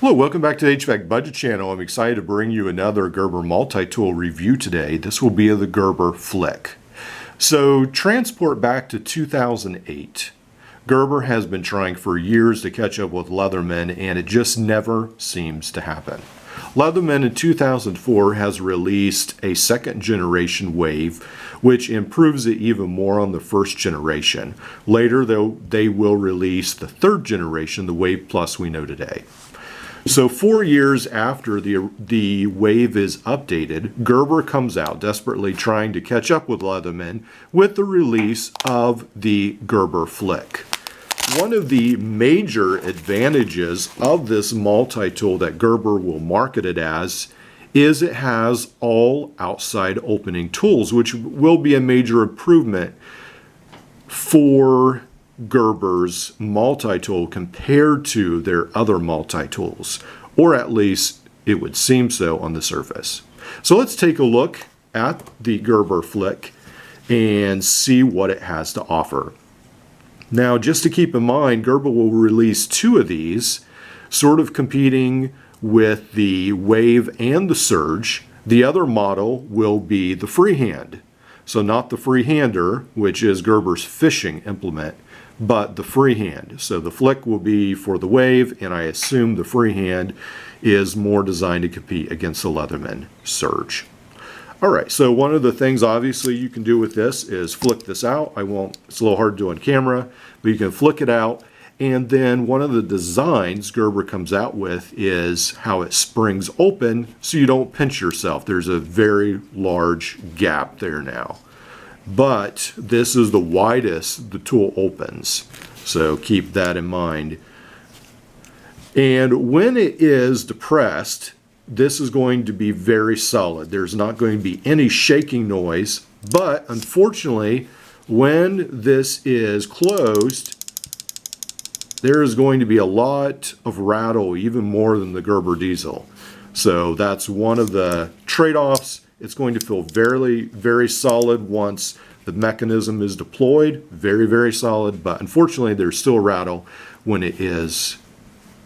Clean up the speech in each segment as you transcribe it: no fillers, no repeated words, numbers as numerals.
Hello, welcome back to the HVAC Budget Channel. I'm excited to bring you another Gerber multi-tool review today. This will be of the Gerber Flik. So, transport back to 2008. Gerber has been trying for years to catch up with Leatherman, and it just never seems to happen. Leatherman in 2004 has released a second generation wave, which improves it even more on the first generation. Later, they will release the third generation, the Wave Plus we know today. So 4 years after the wave is updated, Gerber comes out desperately trying to catch up with Leatherman with the release of the Gerber Flik. One of the major advantages of this multi-tool that Gerber will market it as is it has all outside opening tools, which will be a major improvement for Gerber's multi-tool compared to their other multi-tools, or at least it would seem so on the surface. So let's take a look at the Gerber Flik and see what it has to offer. Now, just to keep in mind, Gerber will release two of these, sort of competing with the Wave and the Surge. The other model will be the Freehand. So not the Freehander, which is Gerber's fishing implement, but the Freehand. So the Flik will be for the Wave, and I assume the Freehand is more designed to compete against the Leatherman Surge. Alright, so one of the things obviously you can do with this is flick this out. It's a little hard to do on camera, but you can flick it out. And then one of the designs Gerber comes out with is how it springs open so you don't pinch yourself. There's a very large gap there now. But this is the widest the tool opens, so keep that in mind. And when it is depressed, this is going to be very solid. There's not going to be any shaking noise, but unfortunately, when this is closed, there is going to be a lot of rattle, even more than the Gerber diesel. So that's one of the trade-offs. It's going to feel very, very solid once the mechanism is deployed. Very, very solid, but unfortunately there's still a rattle when it is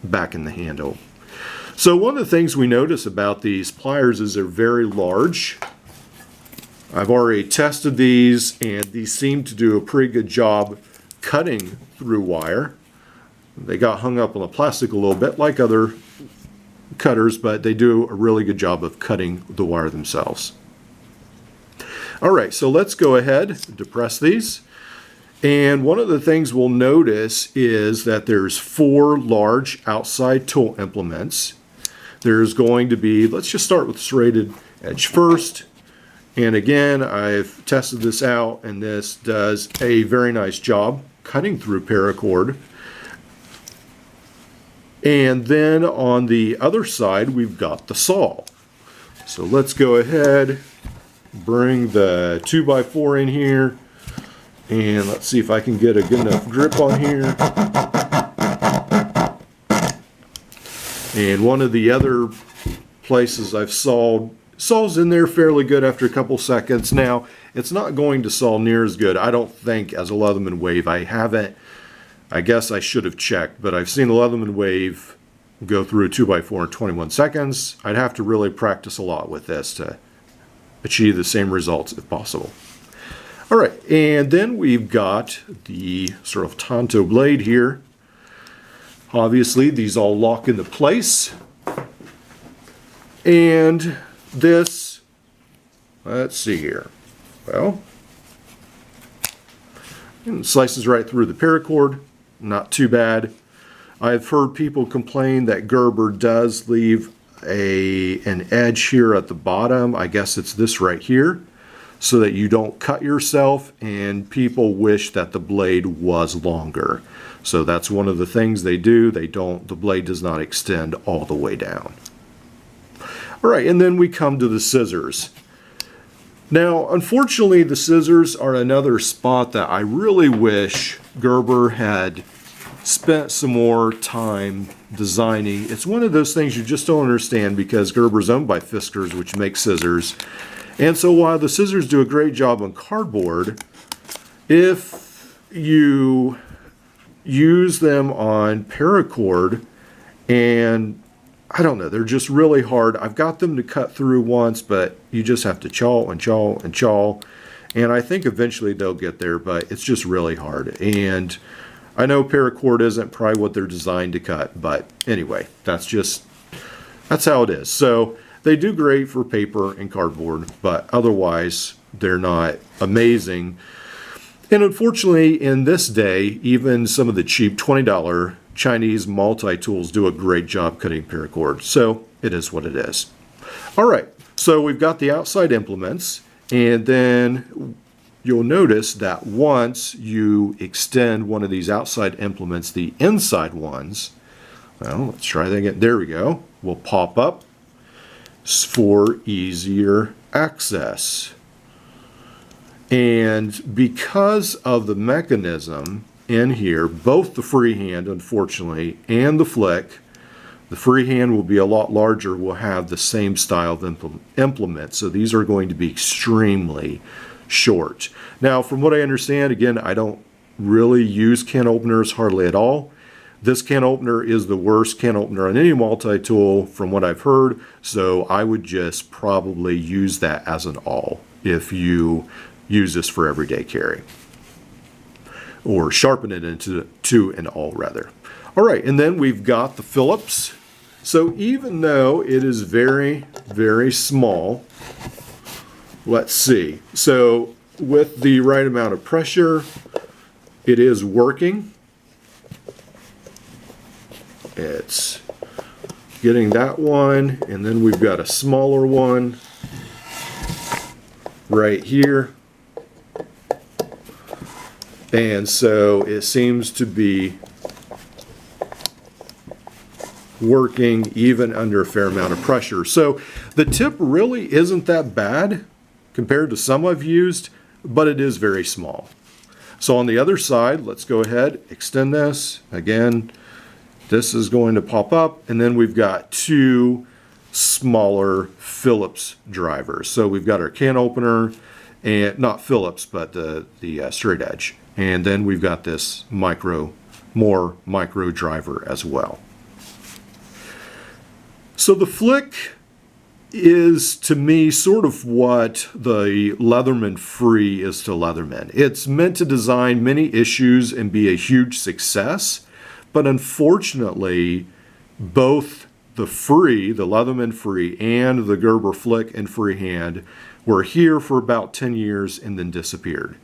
back in the handle. So one of the things we notice about these pliers is they're very large. I've already tested these, and these seem to do a pretty good job cutting through wire. They got hung up on the plastic a little bit like other cutters, but they do a really good job of cutting the wire themselves. Alright, so let's go ahead and depress these. And one of the things we'll notice is that there's 4 large outside tool implements. There's going to be, let's just start with the serrated edge first. And again, I've tested this out, and this does a very nice job cutting through paracord. And then on the other side, we've got the saw. So let's go ahead, bring the 2x4 in here, and let's see if I can get a good enough grip on here. And one of the other places I've saws in there fairly good after a couple seconds. Now, it's not going to saw near as good, I don't think, as a Leatherman Wave. I guess I should have checked, but I've seen the Leatherman Wave go through a 2x4 in 21 seconds. I'd have to really practice a lot with this to achieve the same results if possible. Alright, and then we've got the sort of Tonto blade here. Obviously, these all lock into place. And this, let's see here. Well, it slices right through the paracord. Not too bad. I've heard people complain that Gerber does leave an edge here at the bottom. I guess it's this right here, so that you don't cut yourself, and people wish that the blade was longer. So that's one of the things they do. The blade does not extend all the way down. All right, and then we come to the scissors. Now, unfortunately, the scissors are another spot that I really wish Gerber had spent some more time designing. It's one of those things you just don't understand because Gerber's owned by Fiskars, which makes scissors. And so while the scissors do a great job on cardboard, if you use them on paracord and I don't know, they're just really hard. I've got them to cut through once, but you just have to chaw and chaw and chaw. And I think eventually they'll get there, but it's just really hard. And I know paracord isn't probably what they're designed to cut, but anyway, that's how it is. So they do great for paper and cardboard, but otherwise they're not amazing. And unfortunately, in this day, even some of the cheap $20 Chinese multi-tools do a great job cutting paracord. So it is what it is. All right, so we've got the outside implements, and then you'll notice that once you extend one of these outside implements, the inside ones, well, let's try that again. There we go. Will pop up for easier access. And because of the mechanism in here, both the freehand, unfortunately, and the flick, the freehand will be a lot larger, will have the same style of implement. So these are going to be extremely short. Now, from what I understand, again, I don't really use can openers hardly at all. This can opener is the worst can opener on any multi-tool from what I've heard, so I would just probably use that as an awl if you use this for everyday carry. Or sharpen it to an awl rather. All right, and then we've got the Phillips. So even though it is very, very small, let's see. So with the right amount of pressure, it is working. It's getting that one, and then we've got a smaller one right here. And so it seems to be working even under a fair amount of pressure. So the tip really isn't that bad compared to some I've used, but it is very small. So on the other side, let's go ahead, extend this. Again, this is going to pop up, and then we've got two smaller Phillips drivers. So we've got our can opener, and not Phillips, but the straight edge. And then we've got this more micro driver as well. So the flick is, to me, sort of what the Leatherman Free is to Leatherman. It's meant to design many issues and be a huge success, but unfortunately, both the Free, the Leatherman Free, and the Gerber Flik and Freehand were here for about 10 years and then disappeared.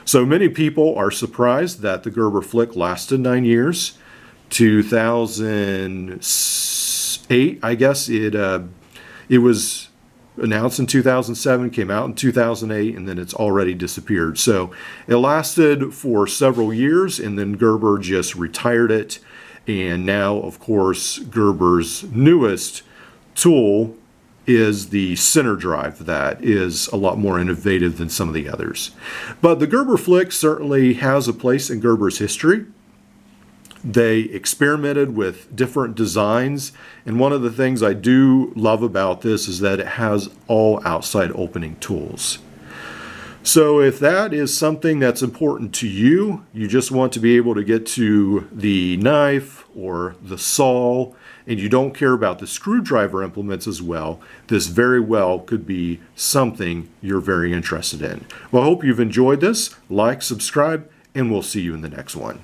So many people are surprised that the Gerber Flik lasted 9 years. 2008, I guess it was announced in 2007, came out in 2008, and then it's already disappeared. So it lasted for several years, and then Gerber just retired it. And now, of course, Gerber's newest tool is the center drive that is a lot more innovative than some of the others. But the Gerber Flik certainly has a place in Gerber's history. They experimented with different designs, and one of the things I do love about this is that it has all outside opening tools. So if that is something that's important to you, you just want to be able to get to the knife or the saw, and you don't care about the screwdriver implements as well, this very well could be something you're very interested in. Well, I hope you've enjoyed this. Like, subscribe, and we'll see you in the next one.